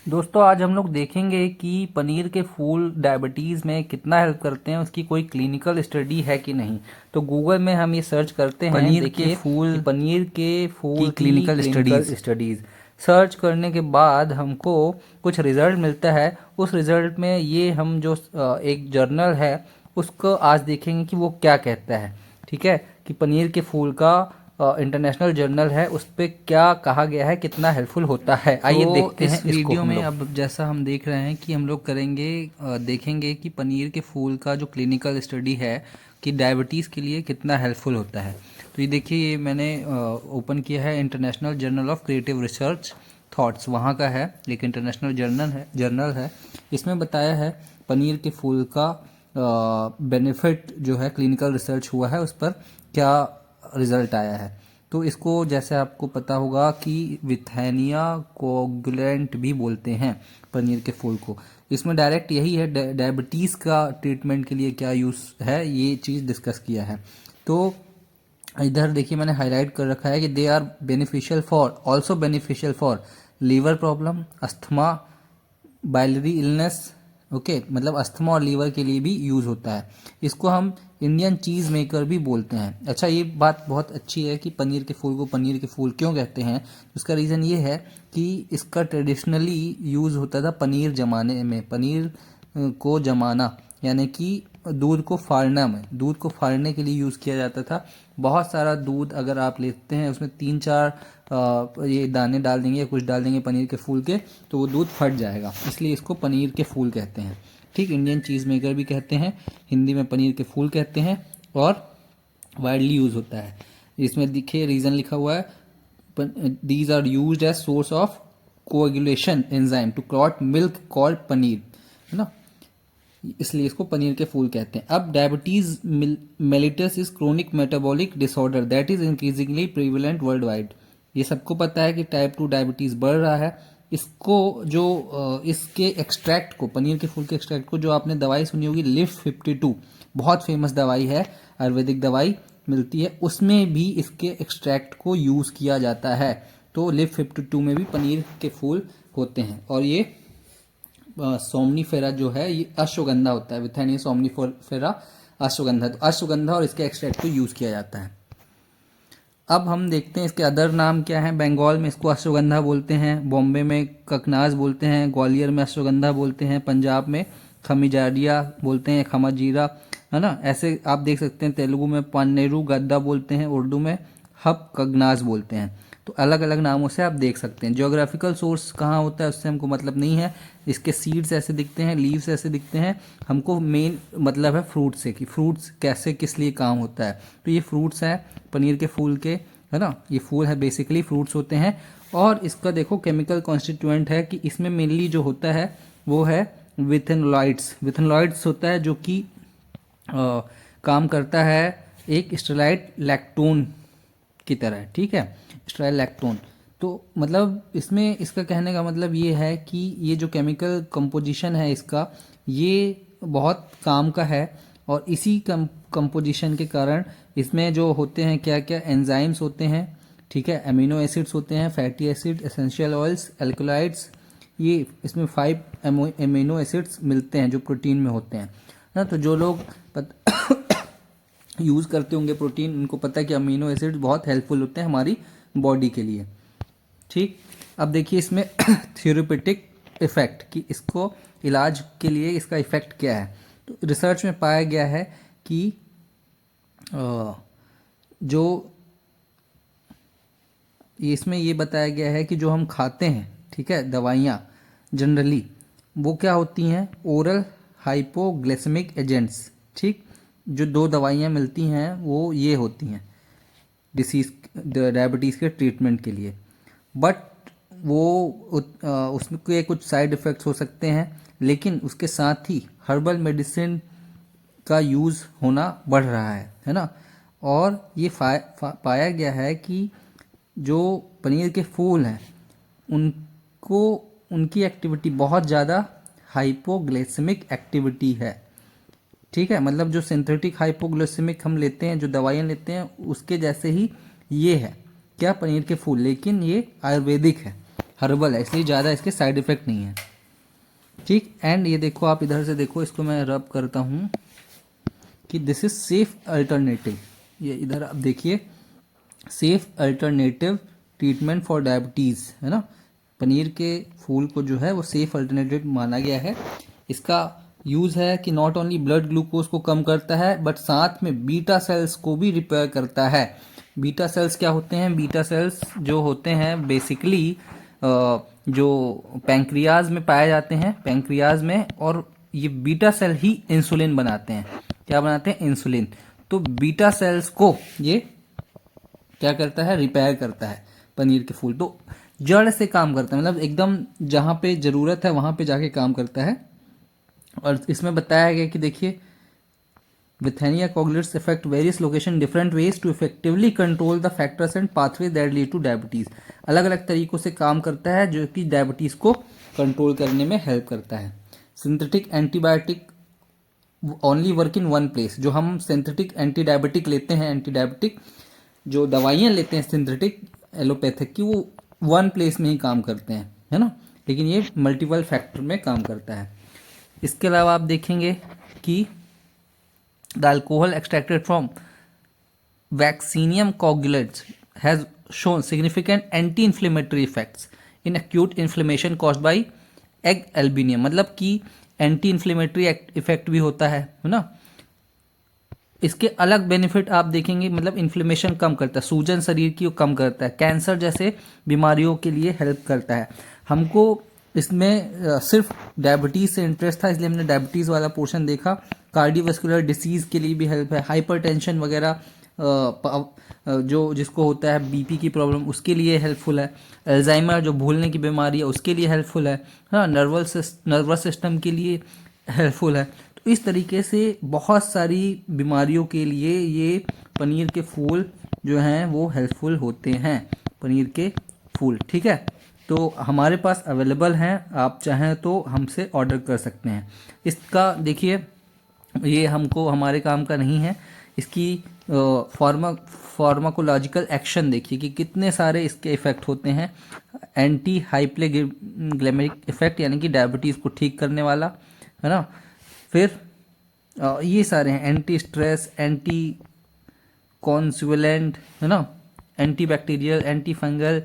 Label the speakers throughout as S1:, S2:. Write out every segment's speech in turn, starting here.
S1: दोस्तों आज हम लोग देखेंगे कि पनीर के फूल डायबिटीज़ में कितना हेल्प करते हैं, उसकी कोई क्लिनिकल स्टडी है कि नहीं। तो गूगल में हम ये सर्च करते हैं,
S2: पनीर के
S1: देखिए कि
S2: फूल
S1: पनीर के फूल
S2: की
S1: की
S2: clinical
S1: clinical
S2: studies.
S1: Studies search करने के बाद हमको कुछ रिजल्ट मिलता है। उस रिजल्ट में ये हम जो एक जर्नल है उसको आज देखेंगे कि वो क्या कहता है। ठीक है, कि पनीर के फूल का इंटरनेशनल जर्नल है, उस पर क्या कहा गया है, कितना हेल्पफुल होता है।
S2: तो
S1: आइए देखते हैं
S2: इस
S1: इसको
S2: वीडियो
S1: हम
S2: में
S1: लोग।
S2: अब जैसा हम देख रहे हैं कि हम लोग करेंगे देखेंगे कि पनीर के फूल का जो क्लिनिकल स्टडी है कि डायबिटीज़ के लिए कितना हेल्पफुल होता है। तो ये देखिए, ये मैंने ओपन किया है international journal of creative research thoughts, वहाँ का है, एक इंटरनेशनल जर्नल है। इसमें बताया है पनीर के फूल का बेनिफिट जो है, क्लिनिकल रिसर्च हुआ है उस पर क्या रिजल्ट आया है। तो इसको जैसे आपको पता होगा कि विथेनिया कोगुलेंट भी बोलते हैं पनीर के फूल को। इसमें डायरेक्ट यही है, डायबिटीज़ का ट्रीटमेंट के लिए क्या यूज़ है, ये चीज़ डिस्कस किया है। तो इधर देखिए मैंने हाईलाइट कर रखा है कि they are beneficial for, also beneficial for liver problem, asthma, biliary illness. Okay, मतलब अस्थमा और लीवर के लिए भी यूज़ होता है। इसको हम इंडियन चीज़ मेकर भी बोलते हैं। अच्छा, ये बात बहुत अच्छी है कि पनीर के फूल को पनीर के फूल क्यों कहते हैं। उसका रीज़न ये है कि इसका ट्रेडिशनली यूज़ होता था पनीर जमाने में, पनीर को जमाना यानी कि दूध को फाड़ना में, दूध को फाड़ने के लिए यूज़ किया जाता था। बहुत सारा दूध अगर आप लेते हैं, उसमें 3-4 ये दाने डाल देंगे या कुछ डाल देंगे पनीर के फूल के, तो वो दूध फट जाएगा, इसलिए इसको पनीर के फूल कहते हैं। ठीक, इंडियन चीज़ मेकर भी कहते हैं, हिंदी में पनीर के फूल कहते हैं, और वाइडली यूज़ होता है। इसमें देखिए रीज़न लिखा हुआ है, these are used as source of coagulation enzyme to clot milk called paneer, है ना, इसलिए इसको पनीर के फूल कहते हैं। अब diabetes mellitus is chronic metabolic disorder that is increasingly prevalent world wide. ये सबको पता है कि टाइप 2 डायबिटीज बढ़ रहा है। इसको जो इसके एक्सट्रैक्ट को, पनीर के फूल के एक्सट्रैक्ट को, जो आपने दवाई सुनी होगी लिफ 52, बहुत फेमस दवाई है, आयुर्वेदिक दवाई मिलती है, उसमें भी इसके एक्सट्रैक्ट को यूज़ किया जाता है। तो लिफ 52 में भी पनीर के फूल होते हैं। और ये सोमनीफेरा जो है, ये अश्वगंधा होता है, विथेनिया सोमनीफेरा अश्वगंधा। तो अश्वगंधा और इसके एक्सट्रैक्ट को यूज़ किया जाता है। अब हम देखते हैं इसके अदर नाम क्या हैं। बंगाल में इसको अश्वगंधा बोलते हैं, बॉम्बे में ककनाज बोलते हैं, ग्वालियर में अश्वगंधा बोलते हैं, पंजाब में खमिजारिया बोलते हैं, खमाजीरा, है ना। ऐसे आप देख सकते हैं, तेलुगु में पन्नेरू गद्दा बोलते हैं, उर्दू में हब कगनाज बोलते हैं। तो अलग अलग नामों से आप देख सकते हैं। ज्योग्राफिकल सोर्स कहाँ होता है उससे हमको मतलब नहीं है। इसके सीड्स ऐसे दिखते हैं, लीव्स ऐसे दिखते हैं, हमको मेन मतलब है फ्रूट से, कि फ्रूट्स कैसे किस लिए काम होता है। तो ये फ्रूट्स हैं पनीर के फूल के, है ना, ये फूल है, बेसिकली फ्रूट्स होते हैं। और इसका देखो केमिकल कॉन्स्टिट्यूएंट है कि इसमें मेनली जो होता है वो है विथेनोलाइट्स। विथेनोलाइट्स होता है जो कि काम करता है एक स्टेरॉइड लैक्टोन की तरह। ठीक है, स्टेरॉइड लैक्टोन। तो मतलब इसमें इसका कहने का मतलब ये है कि ये जो केमिकल कंपोजिशन है इसका, ये बहुत काम का है। और इसी कंपोजिशन के कारण इसमें जो होते हैं क्या क्या एंजाइम्स होते हैं, ठीक है, अमीनो एसिड्स होते हैं, fatty acid, essential oils, alkaloids, ये इसमें 5 अमीनो एसिड्स मिलते हैं जो प्रोटीन में होते हैं ना। तो जो लोग यूज़ करते होंगे प्रोटीन, उनको पता है कि अमीनो एसिड बहुत हेल्पफुल होते हैं हमारी बॉडी के लिए। ठीक, अब देखिए इसमें थ्योरेटिक इफेक्ट, कि इसको इलाज के लिए इसका इफेक्ट क्या है। तो रिसर्च में पाया गया है कि जो इसमें ये बताया गया है कि जो हम खाते हैं, ठीक है, दवाइयाँ जनरली वो क्या होती हैं, ओरल हाइपोग्लाइसेमिक एजेंट्स। ठीक, जो 2 दवाइयाँ मिलती हैं वो ये होती हैं डिसीज़, डायबिटीज़ के ट्रीटमेंट के लिए। बट वो उसमें के कुछ साइड इफ़ेक्ट्स हो सकते हैं, लेकिन उसके साथ ही हर्बल मेडिसिन का यूज़ होना बढ़ रहा है ना। और ये पाया गया है कि जो पनीर के फूल हैं उनको, उनकी एक्टिविटी बहुत ज़्यादा हाइपोग्लाइसेमिक एक्टिविटी है। ठीक है, मतलब जो सिंथेटिक हाइपोग्लाइसेमिक हम लेते हैं, जो दवाइयाँ लेते हैं, उसके जैसे ही ये है क्या, पनीर के फूल, लेकिन ये आयुर्वेदिक है।
S1: हर्बल है, इसलिए ज़्यादा इसके साइड इफ़ेक्ट नहीं है। ठीक, एंड ये देखो, आप इधर से देखो, इसको मैं रब करता हूँ कि दिस इज़ सेफ अल्टरनेटिव। ये इधर आप देखिए, safe alternative treatment for diabetes, है ना। पनीर के फूल को जो है वो सेफ अल्टरनेटिव माना गया है। इसका यूज़ है कि नॉट ओनली ब्लड ग्लूकोज को कम करता है बट साथ में बीटा सेल्स को भी रिपेयर करता है। बीटा सेल्स क्या होते हैं? बीटा सेल्स जो होते हैं बेसिकली जो पैंक्रियाज में पाए जाते हैं, पैंक्रियाज में, और ये बीटा सेल ही इंसुलिन बनाते हैं। क्या बनाते हैं? इंसुलिन। तो बीटा सेल्स को ये क्या करता है? रिपेयर करता है पनीर के फूल। तो जड़ से काम करता है, मतलब एकदम जहाँ पे ज़रूरत है वहाँ पे जाके काम करता है। और इसमें बताया गया कि देखिए, Withania coagulans effect various location different ways to effectively control the factors and pathway that lead to diabetes. अलग अलग तरीकों से काम करता है जो कि डायबिटीज़ को कंट्रोल करने में हेल्प करता है। Synthetic antibiotic only work in one place. जो हम सिंथेटिक एंटी डायबिटिक लेते हैं, एंटी डायबिटिक जो दवाइयाँ लेते हैं सिंथेटिक एलोपैथिक की, वो वन प्लेस में ही काम करते हैं, है ना। लेकिन ये मल्टीपल फैक्टर में काम करता है। इसके अलावा आप देखेंगे कि the alcohol extracted from Vaccinium coagulans has shown significant anti inflammatory effects in acute inflammation caused by egg albumin. मतलब कि एंटी इन्फ्लेमेटरी इफेक्ट भी होता है ना। इसके अलग बेनिफिट आप देखेंगे, मतलब इन्फ्लेमेशन कम करता है, सूजन शरीर की कम करता है, कैंसर जैसे बीमारियों के लिए हेल्प करता है। हमको इसमें सिर्फ डायबिटीज़ से इंटरेस्ट था, इसलिए हमने डायबिटीज़ वाला पोर्शन देखा। कार्डियोवास्कुलर डिसीज़ के लिए भी हेल्प है, हाइपरटेंशन वगैरह जो जिसको होता है बीपी की प्रॉब्लम, उसके लिए हेल्पफुल है। अल्जाइमर जो भूलने की बीमारी है उसके लिए हेल्पफुल है, हाँ। नर्वस सिस्टम के लिए हेल्पफुल है। तो इस तरीके से बहुत सारी बीमारियों के लिए ये पनीर के फूल जो हैं वो हेल्पफुल होते हैं, पनीर के फूल। ठीक है, तो हमारे पास अवेलेबल हैं, आप चाहें तो हमसे ऑर्डर कर सकते हैं। इसका देखिए, ये हमको हमारे काम का नहीं है। इसकी फार्माकोलॉजिकल एक्शन देखिए कि कितने सारे इसके इफ़ेक्ट होते हैं। एंटी हाइप्लेग्लाइकेमिक इफ़ेक्ट यानी कि डायबिटीज़ को ठीक करने वाला, है ना। फिर ये सारे हैं, एंटी स्ट्रेस, एंटी कॉन्सुलेंट, है ना, anti bacterial, anti fungal,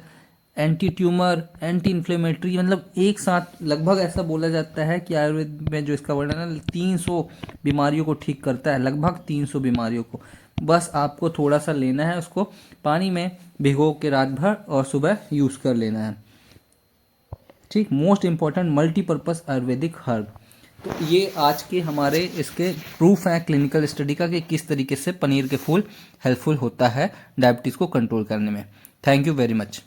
S1: anti tumour, anti inflammatory. मतलब एक साथ लगभग ऐसा बोला जाता है कि आयुर्वेद में जो इसका वर्णन है 300 बीमारियों को ठीक करता है, लगभग 300 बीमारियों को। बस आपको थोड़ा सा लेना है, उसको पानी में भिगो के रात भर और सुबह यूज़ कर लेना है। ठीक, most important multipurpose Ayurvedic herb. तो ये आज के हमारे इसके प्रूफ हैं क्लिनिकल स्टडी का कि किस तरीके से पनीर के फूल हेल्पफुल होता है डायबिटीज़ को कंट्रोल करने में। Thank you very much.